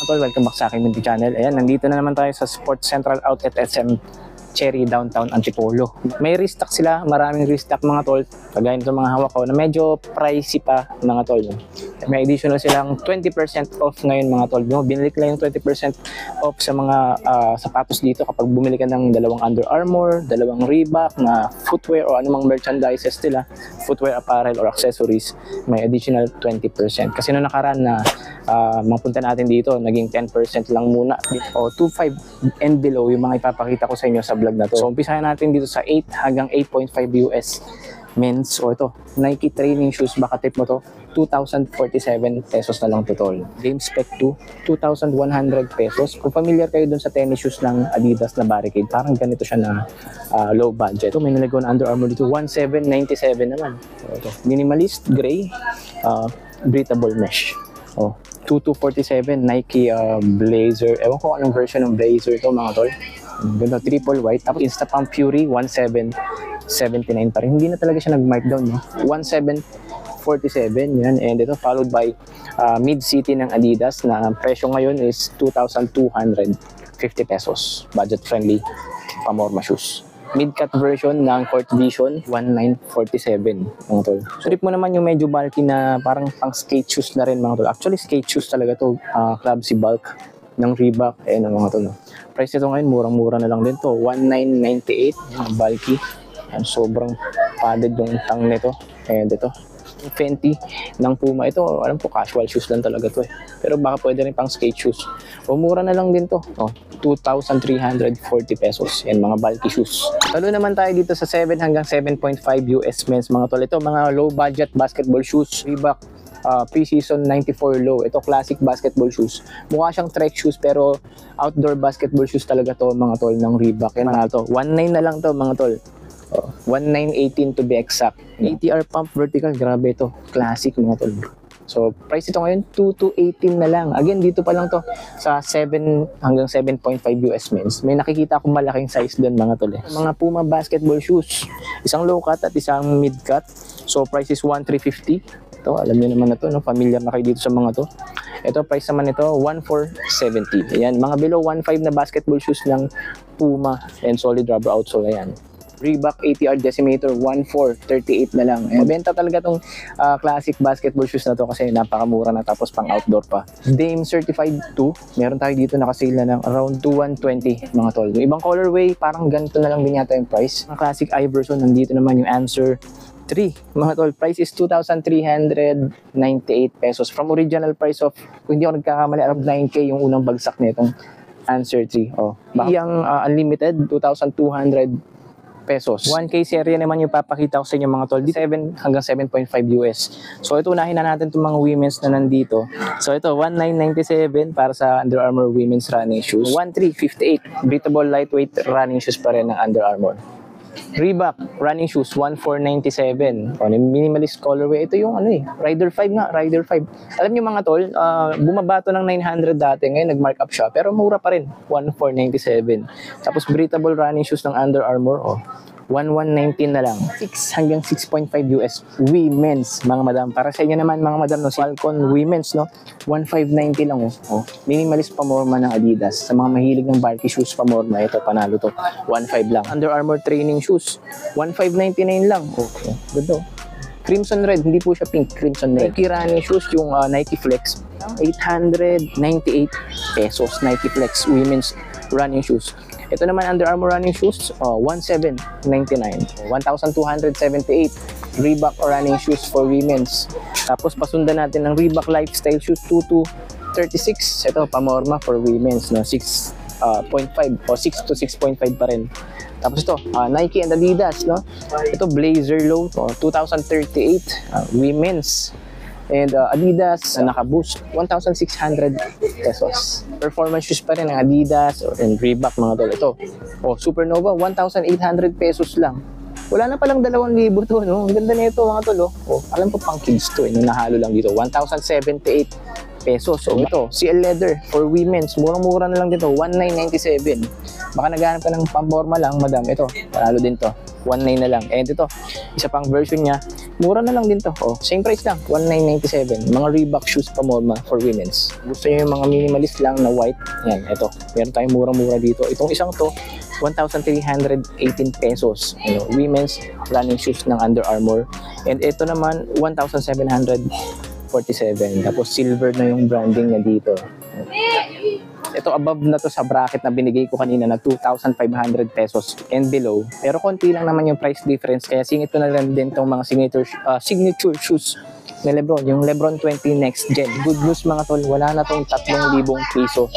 Tol, welcome back sa aking YouTube channel. Ayan, nandito na naman tayo sa Sports Central Outlet SM Cherry, Downtown Antipolo. May restock sila, maraming restock mga tol. Kagaya nito mga hawak ko na medyo pricey pa mga tol. May additional silang 20% off ngayon mga tol. Binili ko lang yung 20% off sa mga sapatos dito kapag bumili ka ng dalawang Under Armour, dalawang Reebok na footwear o anumang merchandises nila, footwear, apparel or accessories, may additional 20%. Kasi noong nakaraan na mapunta natin dito, naging 10% lang muna o 2.5 and below yung mga ipapakita ko sa inyo sa vlog na to. So umpisahan natin dito sa 8 hanggang 8.5 US men's. O ito, Nike training shoes, baka tip mo to, 2,047 pesos na lang to tol. Game Spec 2, 2,100 pesos. Kung familiar kayo dun sa tennis shoes ng Adidas na Barricade, parang ganito siya na low budget. Ito, may nalagyan na Under Armour dito, 1,797 naman. Ito, minimalist, gray, breathable mesh. Oh, 2,247 Nike Blazer. Ewan ko anong version ng Blazer ito mga tol. Ganda, triple white. Tapos Instapump Fury 1,779 pa rin. Hindi na talaga siya nag-markdown, no? 1,747 yan. And ito followed by Mid City ng Adidas na presyo ngayon is 2,250 pesos. Budget friendly pamorma shoes. Mid-cut version ng Court Vision 1,947 mga tol. Trip mo naman yung medyo bulky na parang pang skate shoes na rin mga tol. Actually skate shoes talaga to, Clubsy bulk ng Reebok. Ayan mga tol. Price nito ngayon murang-mura na lang din to, 1,998 bulky. Ayan, sobrang padded yung tang nito. Ayan dito. Fenty ng Puma. Ito, alam po, casual shoes lang talaga to eh. Pero baka pwede rin pang skate shoes. O mura na lang din to. Oh, 2,340 pesos. Yan, mga bulky shoes. Talo naman tayo dito sa 7 hanggang 7.5 US men's mga tol. Ito, mga low budget basketball shoes. Reebok pre-season 94 low. Ito, classic basketball shoes. Mukha siyang trek shoes pero outdoor basketball shoes talaga to mga tol ng Reebok. Yan mga to. 1,900 na lang to mga tol. 1,918 to be exact. ATR pump vertical, grabe ito. Classic mga tol. So, price ito ngayon, 2,218 na lang. Again, dito pa lang to sa 7 hanggang 7.5 US men's. May nakikita akong malaking size doon mga tol eh. Mga Puma basketball shoes. Isang low cut at isang mid cut. So, price is 1,350. Ito, alam niyo naman na to, no? Familiar na kayo dito sa mga to. Ito, price naman ito, 1,470. Ayan, mga below 1,500 na basketball shoes ng Puma and solid rubber outsole. Ayan. Reebok ATR Decimator 1,438 na lang. Mabenta talaga tong classic basketball shoes na to kasi napakamura na tapos pang outdoor pa. Dame Certified 2, meron tayo dito nakasale na ng around 2,120 mga tol. Yung ibang colorway, parang ganito na lang din yata yung price. Ang classic Iverson, nandito naman yung Answer 3. Mga tol, price is 2,398 pesos. From original price of, kung hindi ako nagkakamali, around 9K yung unang bagsak nitong Answer 3. Oh, yung unlimited, 2,200 pesos. 1K series naman yung papakita ko sa inyo mga tol. 7 hanggang 7.5 US. So ito, unahin na natin itong mga women's na nandito. So ito, 1,997 para sa Under Armour women's running shoes. 1,358 breathable lightweight running shoes pa rin ng Under Armour. Reebok running shoes 1,497. Minimalist colorway. Ito yung ano eh, Rider 5 nga, Rider 5. Alam niyo mga tol, bumaba to ng 900 dati, ngayon nag-mark up siya, pero mura pa rin, 1,497. Tapos breathable running shoes ng Under Armour, 1,119 na lang. 6 hanggang 6.5 US women's mga madam. Para sa inyo naman mga madam, no, Falcon women's, no, 1,590 lang. Minimalist pamorma ng Adidas. Sa mga mahilig ng bulky shoes pamorma, ito panalo to, 1,500 lang. Under Armour training shoes, 1,599 lang. Ganda. Crimson red, hindi po siya pink, crimson red. Nike running shoes, yung Nike Flex, 898 pesos. Nike Flex women's running shoes. Ito naman Under Armour running shoes, 1,799. 1,278 Reebok running shoes for women's. Tapos pasundan natin ng Reebok lifestyle shoes, 2,236. Ito pamorma for women's, no, 6.5 o 6 to 6.5 pa rin. Tapos ito, Nike and Adidas, no? Ito Blazer low, 2,038 women's. And Adidas na naka-boost, 1,600 pesos. Performance shoes pa rin ng Adidas and Reebok mga tol. Ito, Supernova, 1,800 pesos lang. Wala na palang 2,000 to, no? Ang ganda na ito mga tol, Alam ko pang kids to, nahalo lang dito. 1,078 pesos. So ito, CL Leather for women's. Murang-mura na lang dito, 1997. Baka naghahanap ka ng pamorma lang, madam. Ito, panalo din to. 19 na lang. And ito, isa pang version niya, mura na lang din to. Oh, same price lang, 1997. Mga Reebok shoes pamorma for women's. Gusto niyo yung mga minimalist lang na white? Yan, ito. Meron tayong mura-mura dito. Itong isang to, 1,318 pesos. Ano, women's running shoes ng Under Armour. And ito naman, 1,747. Tapos silver na yung branding niya dito. Ito above na to sa bracket na binigay ko kanina na 2,500 pesos and below. Pero konti lang naman yung price difference. Kaya singit ko na lang din itong mga signature shoes na Lebron. Yung Lebron 20 Next Gen. Good news mga tol, wala na tong 3,000 piso.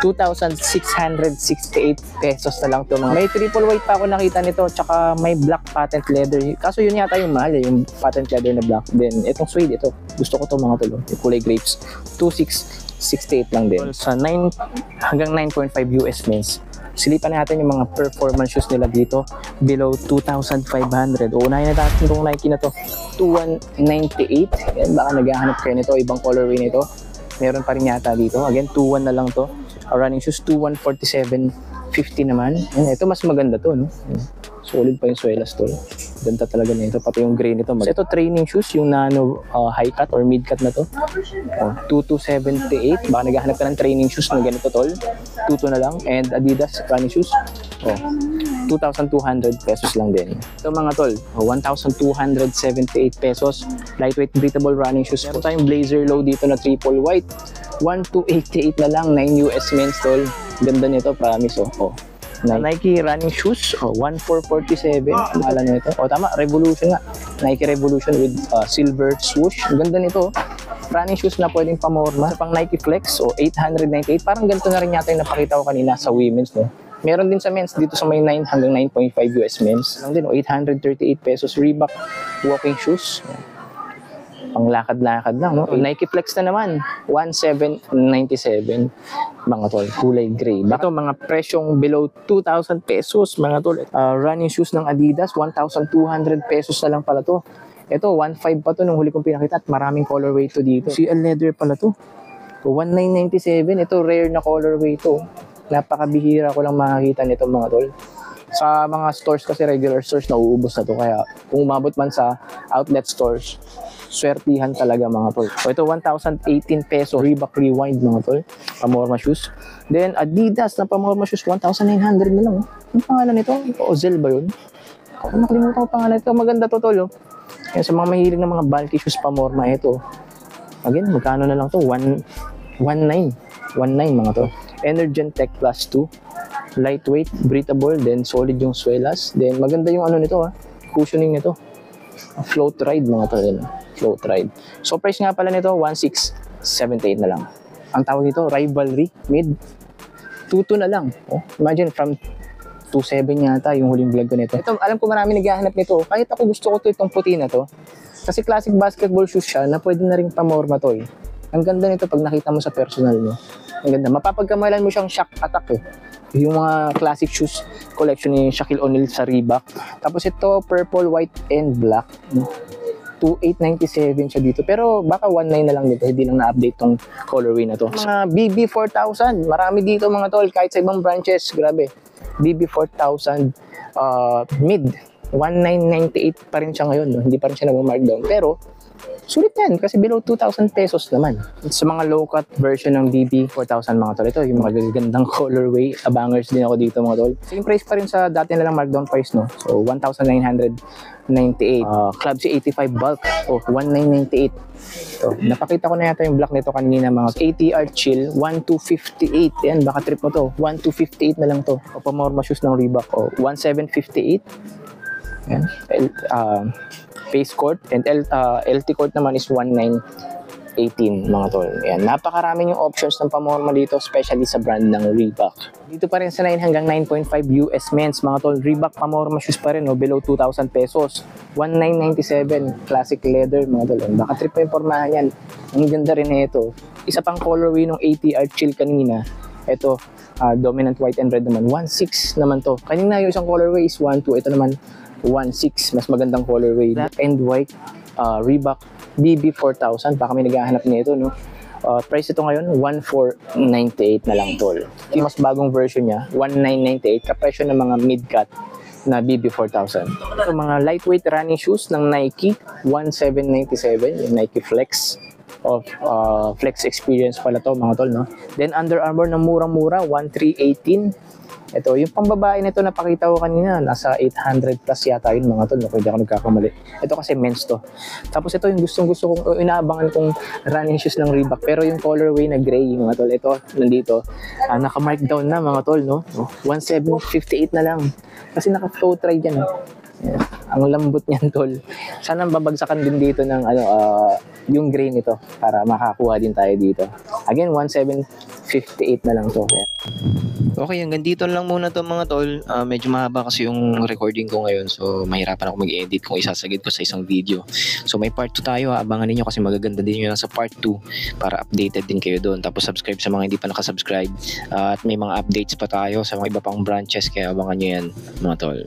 2,668 pesos na lang to mga. May triple white pa ako nakita nito. Tsaka may black patent leather. Kaso yun yata yung mahal yung patent leather na black. Then itong suede ito. Gusto ko to mga tol. Yung kulay grapes. 2,668 lang din. Sa 9 hanggang 9.5 US means. Silipan natin yung mga performance shoes nila dito. Below 2,500. Unahin na natin itong Nike na to. 2,198. Yan, baka naghahanap kayo nito. Ibang colorway nito. Meron pa rin yata dito. Again, 2,1 na lang to. Running shoes, 2,147.50 naman. Yan, ito mas maganda to, no? Solid pa yung swelas to. Ganda talaga nito. Pati yung gray nito. So, ito training shoes, yung nano high cut or mid cut na to. 2,278. Baka naghahanap ka ng training shoes na ganito tol. 2,2 na lang. And Adidas running shoes. 2,200 pesos lang din. Ito mga tol, 1,278 pesos. Lightweight breathable running shoes. Meron tayong blazer low dito na triple white. 1,288 na lang. 9 US men's tol. Ganda nito, promise. Nike running shoes, 1,447. Pangalan nito. Tama, Revolution nga. Nike Revolution with silver swoosh. Ang ganda nito. Running shoes na pwedeng pamorma. Pang Nike Flex, 898. Parang ganito na rin yata yung napakita ko kanina sa women's, no? Meron din sa men's dito sa may 9 hanggang 9.5 US men's. Lang din, 838 pesos. Reebok walking shoes. Pang lakad-lakad lang, no? Nike Flex na naman, 1,797 mga tol, kulay gray. Ito mga presyong below 2,000 pesos mga tol. Running shoes ng Adidas, 1,200 pesos na lang pala to. Ito, 1,500 pa to nung huli kong pinakita at maraming colorway to dito. CL leather pala to. 1,997, ito rare na colorway to. Napakabihira ko lang makakita nito mga tol. Sa mga stores kasi, regular stores, nauubos na to. Kaya kung umabot man sa outlet stores, swertihan talaga mga tol. Ito 1,018 peso Reebok Rewind mga tol. Pamorma shoes. Then Adidas na pamorma shoes 1,900 na lang. Ano pangalan nito? Ozil ba yun? Ako nakalimutan ko pangalan nito. Maganda to tol. Yan, sa mga mahilig ng mga bulky shoes pamorma ito. Again, magkano na lang to? 1,900 mga tol. Energen Tech Plus 2. Lightweight, breathable, then solid yung swelas. Then maganda yung ano nito cushioning nito. Float ride mga tol. Float ride. So price nga pala nito 1,678 na lang. Ang tawag nito Rivalry mid 2,2 na lang. Imagine from 2,7 yata yung huling vlog ko nito. Ito alam ko marami naghahanap nito. Kahit ako gusto ko to itong puti na to. Kasi classic basketball shoes siya na pwede na ring pamorma to. Ang ganda nito pag nakita mo sa personal mo. Ang ganda. Mapapagkamalan mo siyang shock attack yung mga classic shoes collection ni Shaquille O'Neal sa Reebok. Tapos ito purple, white, and black. 2,897 siya dito. Pero baka 1,900 na lang dito. Hindi lang na-update tong colorway na to. Mga BB4000. Marami dito mga tol. Kahit sa ibang branches. Grabe. BB4000 mid. 1,998 pa rin siya ngayon. No? Hindi pa rin siya nag-markdown. Pero sulit yan kasi below 2,000 pesos naman. Sa mga low-cut version ng BB4000 mga tol, ito yung mga gagandang colorway. Abangers din ako dito mga tol. Same price pa rin sa dati na lang markdown price, no? So, 1,998. Club C85 bulk. 1,998. So, napakita ko na yata yung black nito kanina mga ATR Chill 1,258. Yan, baka trip mo to. 1,258 na lang to. Pamorma shoes ng Reebok. 1,758. Yan. Face court and LT court naman is 1,918 mga tol. Ayan, napakaraming yung options ng pamorma dito, especially sa brand ng Reebok. Dito pa rin sa 9 hanggang 9.5 US men's mga tol, Reebok pamorma shoes pa rin, below 2,000 pesos. 1,997 classic leather mga tol. Baka trip pa yung pormahan yan. Ang ganda rin ito. Isa pang colorway ng ATR Chill kanina. Ito, dominant white and red naman. 1,600 naman to. Kanina yung isang colorway is 1,200. Ito naman 1,600, mas magandang colorway. Black and white Reebok BB4000, baka may naghahanap nito, no? Price ito ngayon, 1,498 na lang tol. Yung mas bagong version niya, 1,998, kapresyo ng mga mid-cut na BB4000. So, mga lightweight running shoes ng Nike, 1,797, yung Nike Flex of Flex Experience pala to mga tol, no? Then Under Armour na murang-mura, 1,318. Ito, yung pambabae nito napakita ko kanina, nasa 800 plus yata yun mga tol, no? Kung hindi ako nagkakamali. Ito kasi men's to. Tapos ito yung gustong-gusto kong, inaabangan kong running shoes ng Reebok, pero yung colorway na gray mga tol, ito, nandito, naka-markdown na mga tol, no? 1,758 na lang. Kasi naka-flow try dyan, no? Yes. Ang lambot niyan tol. Sana babagsakan din dito ng yung gray nito para makakuha din tayo dito. Again, 1,758 na lang to. Okay, hanggang dito lang muna to mga tol. Medyo mahaba kasi yung recording ko ngayon, so mahirapan ako mag-edit kung isasagid ko sa isang video. So may part 2 tayo, abangan niyo kasi magaganda din yun sa part 2 para updated din kayo doon. Tapos subscribe sa mga hindi pa nakasubscribe. At may mga updates pa tayo sa mga iba pang branches, kaya abangan niyo yan mga tol.